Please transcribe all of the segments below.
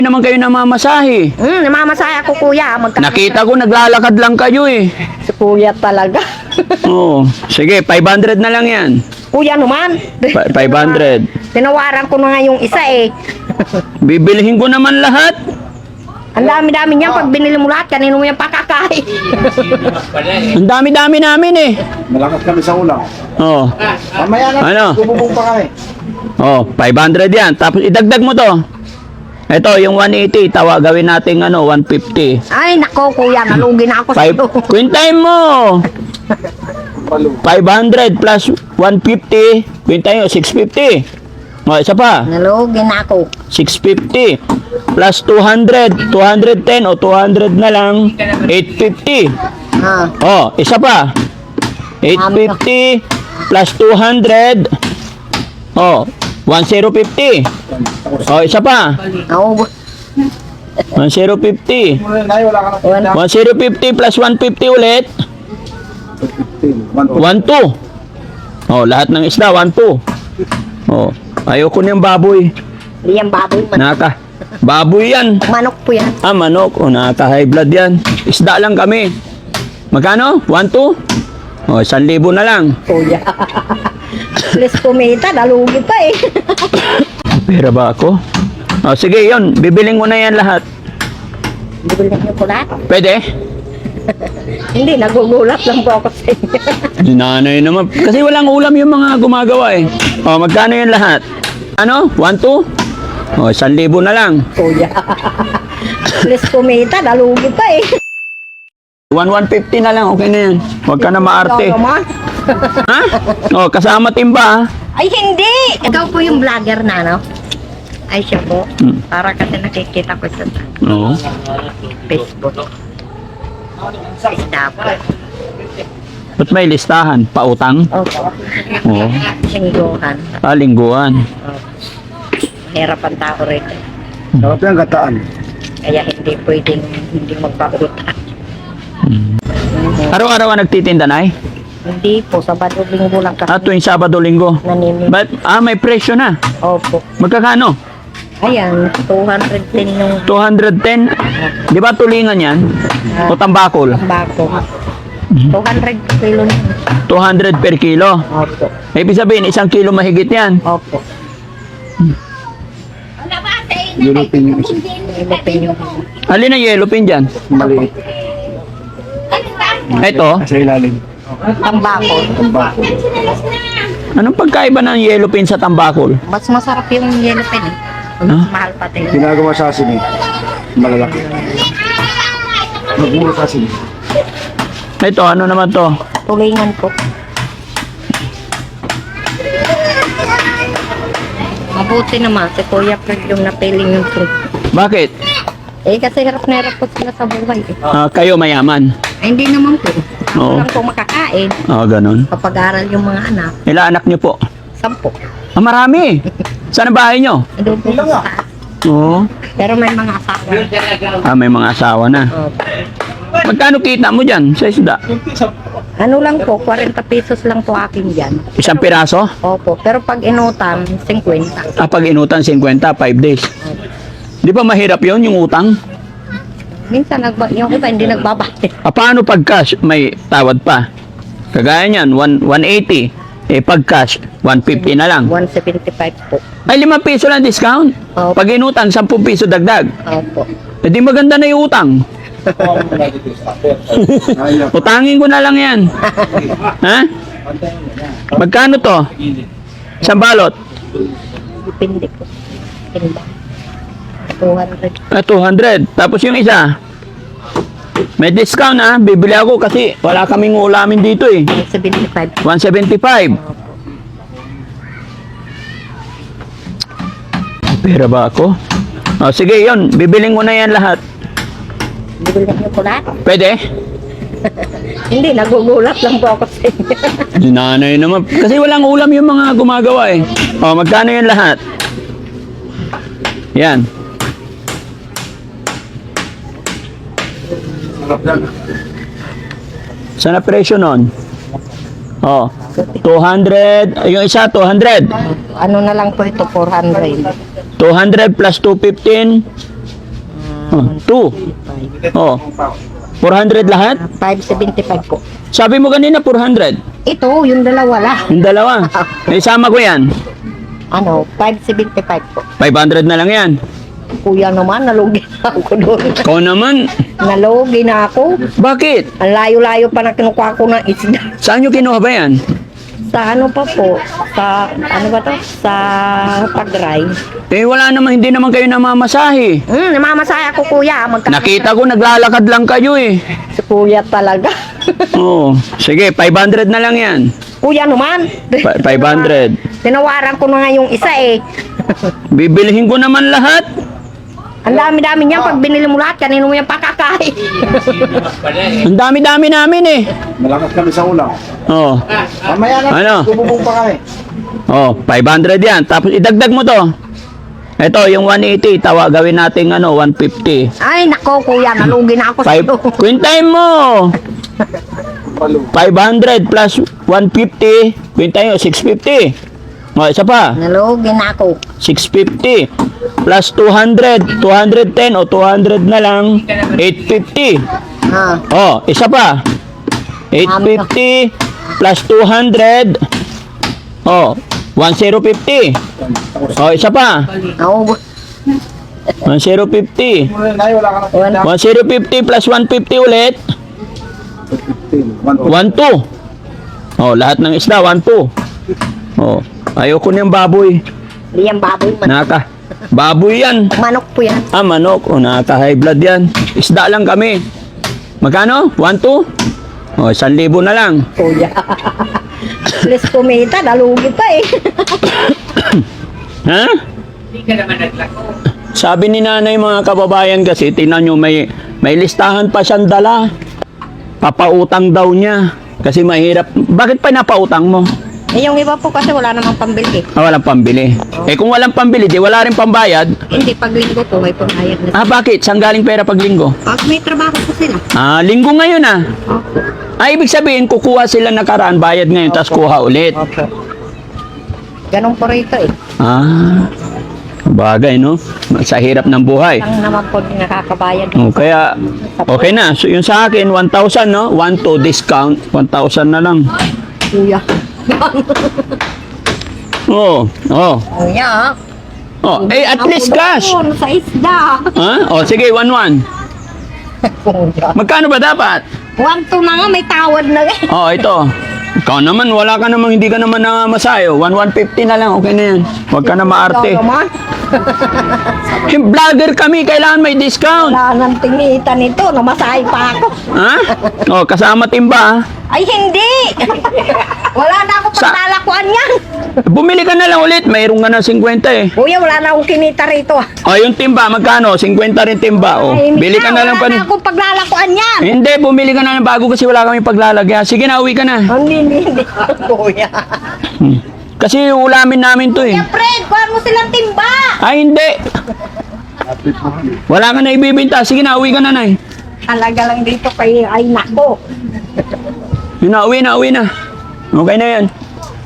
naman kayo namamasahe. Namamasaya ako, kuya. Nakita ko naglalakad lang kayo eh. Si kuya talaga. Oo. Sige, 500 na lang yan. Kuya naman. 500. Tinawaran ko na nga yung isa eh. Bibilihin ko naman lahat. Ang dami-dami niyan. Pag binili mo lahat, kanino mo yung pakakain. Ang dami-dami namin eh. Malakas kami sa ulam. Oo. Mamaya na, Ano? bububong pa kami. Oh, 500 yan. Tapos idagdag mo to. Ito, yung 180, gawin natin 150. Ay, nako, kuya. Nalugi na ako sa'yo. Quintain mo! 500 plus 150, quintain mo, 650. O, isa pa, Nalugi na ako. 650 plus 200, 210 o 200 na lang, 850. Ah. O, isa pa, 850 plus 200, o, 1050. O, isa pa, Ako. 1050. Nay, wala ka na. 1050 plus 150 ulit, 15. 1-2. Oh, lahat ng isda 1-2. Oh, ayoko niyang baboy. Hindi yan baboy. Baboy yan. Manok po yan. Ah, manok. Oh, nakaka-high blood yan. Isda lang kami. Magkano? 1-2? Oh, 1,000 na lang. Kuya. Please kumita. Nalugi pa eh. Pera ba ako? Oh, sige, yon. Bibiling mo na yan lahat. Bibili niyo po lahat? Pwede? Hindi, nagugulat lang po ako sa inyo. Nanay naman. Kasi walang ulam yung mga gumagawa eh. Oh, magkano yan lahat? Ano? 1-2? Oh, 1,000 na lang. Kuya. Please kumita. Nalugi pa eh. 150 na lang, okay na yan. Huwag ka na maarte. Ikaw naman. Ha? Oh, kasama timba ha? Ay, hindi! Ikaw po yung vlogger na, no? Ay, siya po. Hmm. Para kasi nakikita ko sa Oo. Facebook. Isda po. Ba't may listahan? Pautang? Opo. Oo. Singguhan. Lingguan. Mahirap ang tao rin. Sarap yan, gataan. Kaya hindi pwedeng hindi magpautang. Araw-araw ka nagtitinda na eh? Hindi po, Sabado Linggo lang kasi Tuwing Sabado, Linggo. nanini. May presyo na. Opo. Magkakano? Ayan, 210 yung 210? Di ba tulingan yan? O tambakol? bako. 200 kilo na. 200 per kilo. Opo. Ibig sabihin, 1 kilo mahigit yan. Opo. Yulutin yung isa. Ilipin yung Alin ang yellow pin dyan? Maliit. Ito. Sa ilalim. tambako. Tumbako. Anong pagkaiba ng yellow pin sa tambakol? Mas masarap yung yellow pen eh. Huh? Mahal pati. Ginagawa sa asin eh. Malalaki. Nagmura sa asin. Ito, ano naman to? Tulingan po. Mabuti naman si Kuya Fred yung napiling yung fruit. Bakit? Eh kasi hirap na hirap po sila sa buhay eh. Kayo mayaman. Ay, hindi naman po. Oo. Ako lang po makakain. Ganun. Kapag-aral yung mga anak. Ilan anak niyo po? 10. Marami. Saan ang bahay niyo? Doon po sa taas. Oo. Pero may mga asawa. May mga asawa na. Opo. Magkano kita mo dyan sa isda? Ano lang po, 40 pesos lang po akin dyan. Isang piraso? Opo. Pero pag inutan, 50. Pag inutan 50, 5 days. Di ba mahirap yon yung utang? Minsan yung iba hindi nagbabayad. Paano pag cash may tawad pa? Kagaya niyan, 180. Pag cash, 150 na lang. 175 po. Ay, 5 piso lang discount. Opo. Pag inutan, 10 piso dagdag. Opo. Di maganda na yung utang. Utangin ko na lang yan. Ha? Magkano to? Isang balot? Depende po. Tinda. 200. 200. Tapos yung isa, may discount bibili ako kasi wala kaming ulamin dito eh. 75. 175. Pera ba ako? Sige, yon. Bibiling mo na yan lahat. Bibili niyo po lahat? Pwede? Hindi, nagugulat lang po ako sa inyo. Nanay naman. Kasi walang ulam yung mga gumagawa eh. Magkano yan lahat? Yan. Sarap yan. Saan na presyo nun? 200. Yung isa, 200. Ano na lang po ito, 400. 200 plus 215. 2. Oh. 400 lahat? 575 po. Sabi mo kanina 400. Ito, yung dalawa lang. Yung dalawa. Isama ko yan. Ano, 575 po. 500 na lang yan. Kuya naman, nalugi na ako doon. Ikaw naman. Nalugi na ako. Bakit? Ang layo-layo pa na kinukuha ko ng isda. Saan nyo kinuha ba yan? Sa ano pa po? Sa, ano ba to? Sa Pagray. Eh wala naman, hindi naman kayo namamasahe. Namamasaya ako kuya. Nakita ko naglalakad lang kayo eh. Si kuya talaga. Oo. Sige, 500 na lang yan. Kuya naman. 500. Tinawaran ko na nga yung isa eh. Bibilihin ko naman lahat. Ang dami-dami niya. Pag binili mo lahat, kanino mo yung pakakain. Ang dami-dami namin eh. Malakas kami sa ulam. Oo. Mamaya na, Ano? bububong pa kami. Oh, 500 yan. Tapos idagdag mo to. Ito, yung 180, gawin natin 150. Ay, nako kuya. Nalugi na ako sa iyo. Quintain mo! 500 plus 150, quintain mo, 650. O, isa pa, Nalugi na ako. 650. Plus 200, 210 o 200 na lang, 850. Ah. Oh, isa pa. 850 plus 200. Oh, 1050. Oh, isa pa. Ako. 1050. Nay, wala ka na. 1050 plus 150 ulit. 15. 1-2. Oh, lahat ng isda 1-2. Oh, ayoko niyang baboy. Di yan baboy. Baboy yan. Manok po yan. Ah, manok. O, nakaka-high blood yan. Isda lang kami. Magkano? 1-2? O, 1,000 na lang. Kuya. Please kumita. Nalugi pa eh. Ha? Sabi ni nanay mga kababayan kasi, tingnan nyo, may listahan pa siyang dala. Papautang daw niya. Kasi mahirap. Bakit pa napautang mo? Eh, yung iba po kasi wala namang pambili. Ah, walang pambili. Eh, kung walang pambili, di wala rin pambayad. Hindi, pag linggo po may pangayad na. Ah, bakit? Saan galing pera pag linggo? Pag may trabaho po sila. Ah, linggo ngayon ah. Opo. Ah, ibig sabihin, kukuha sila nakaraan, bayad ngayon, tapos kuha ulit. Opo. Ganun po rito eh. Ah, bagay, no? Sa hirap ng buhay. Lang naman po nakakabayad. Oh, kaya, okay na. So, yun sa akin, 1,000, no? 1-2 discount, 1,000 na lang. Kuya. Oo, oh. Kuya. Oh, eh, at least cash. Ako sa isda. Ha? Oh, sige, 1-1. Kuya. Magkano ba dapat? 1-2 na nga, may tawad na eh. Oh, ito. Ikaw naman, wala ka namang, hindi ka naman na masayo. 1,150 na lang, okay na yan. Huwag ka na maarte. Ikaw naman. Vlogger kami, kailangan may discount. Wala nang tinita nito, namasahe pa ako. Ha? Oh, kasama timba, ha? Ay, hindi! Wala na ako paglalakuan yan. Bumili ka na lang ulit, mayroon ka na 50 eh. Kuya, wala na akong kinita rito. Oh, yung timba, magkano? 50 rin timba, oh. Ay, Bili ka na lang pa. Wala na akong paglalakuan yan. Hindi, bumili ka na ng bago kasi wala kami paglalagyan. Sige na, uwi ka na. Hindi. Kuya. Kasi ulamin namin to eh. Kuya Fred, kuha mo silang timba. Ay, hindi. Wala ka na ibibinta. Sige na, uwi ka na, nay. Talaga lang dito kay ay nako. Yun na, uwi na. Okay na yan.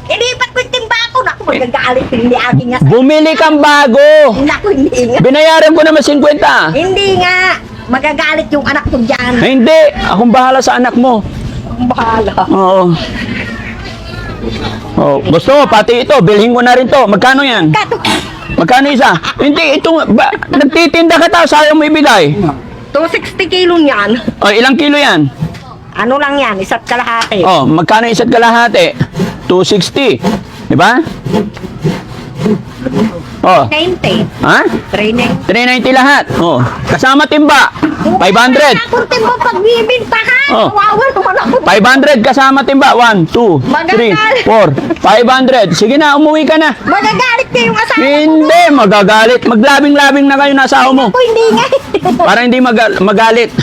Ilipat ko yung timba ko. Naku, magagalit. Hindi aking nga. Bumili kang bago. Naku, hindi nga. Binayaran ko naman 50. Hindi nga. Magagalit yung anak ko dyan. Ay, hindi. Akong bahala sa anak mo. Ang bahala. Oo. Oh, gusto mo, pati ito, bilhin ko na rin to. Magkano yan? Kato. Magkano isa? Hindi, ito, nagtitinda ka tao, sayang mo ibigay. 260 kilo niyan. O, ilang kilo yan? Ano lang yan? Isa't kalahati. Oh, magkano isa't kalahati? 260. Di ba? Oh, 90. ha? 390. 390 lahat. Oh, kasama timba. 500. Ako timba pagbibintahan. Oh. Kawawa naman ako. 500 kasama timba. 1, 2, 3, 4, 500. Sige na, umuwi ka na. Magagalit kayo yung asawa ko. Hindi, magagalit. Maglabing-labing na kayo na asawa mo. Ako hindi nga. Para hindi magalit.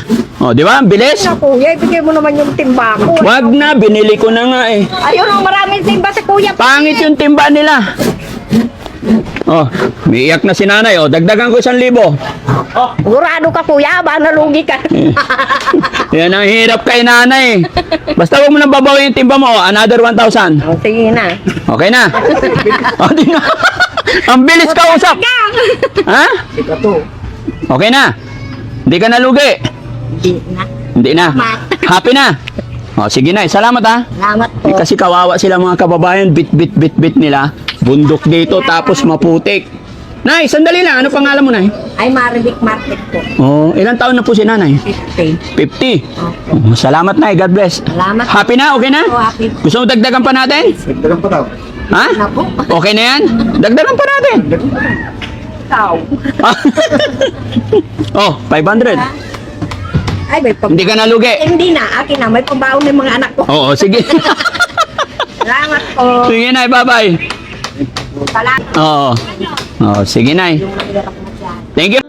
Oh, di ba? Bilis. Na kuya, ibigay mo naman yung timba ko. Wag na, binili ko na nga eh. Ayun ang maraming timba sa kuya. Pangit yung timba nila. Oh, umiiyak na si nanay. Oh, dagdagan ko 1,000. Sigurado ka kuya, ba nalugi ka? Yan ang hirap kay nanay. Basta huwag mo nang babawi yung timba mo. Another 1,000. Oh, sige na. Okay na. Oh, di na. Ang bilis ka usap. Ha? Ikato. Okay na. Hindi ka nalugi. Hindi na. Hindi na. Salamat. Happy na. O, sige na. Salamat ha. Salamat po. Eh, kasi kawawa sila mga kababayan. Bit nila. Bundok dito tapos maputik. Nay, sandali lang. Ano pangalan mo, Nay? Ay, Marivic Market po. Oh, ilang taon na po si Nanay? 50. 50. Oh, salamat, Nay. God bless. Salamat. Happy na? Okay na? Po, happy. Gusto mo dagdagan pa natin? Dagdagan pa daw. Ha? Na po. Okay na yan? Dagdagan pa natin. Ikaw. Oh, 500. Ay, may pag... Hindi ka nalugi. Hindi na. Akin na. May pambaon ng mga anak ko. Oo, sige. Salamat po. Sige, Nay. Bye-bye. Salamat. Oo. Oh, sige, Nay. Yung mahirap na dyan. Thank you.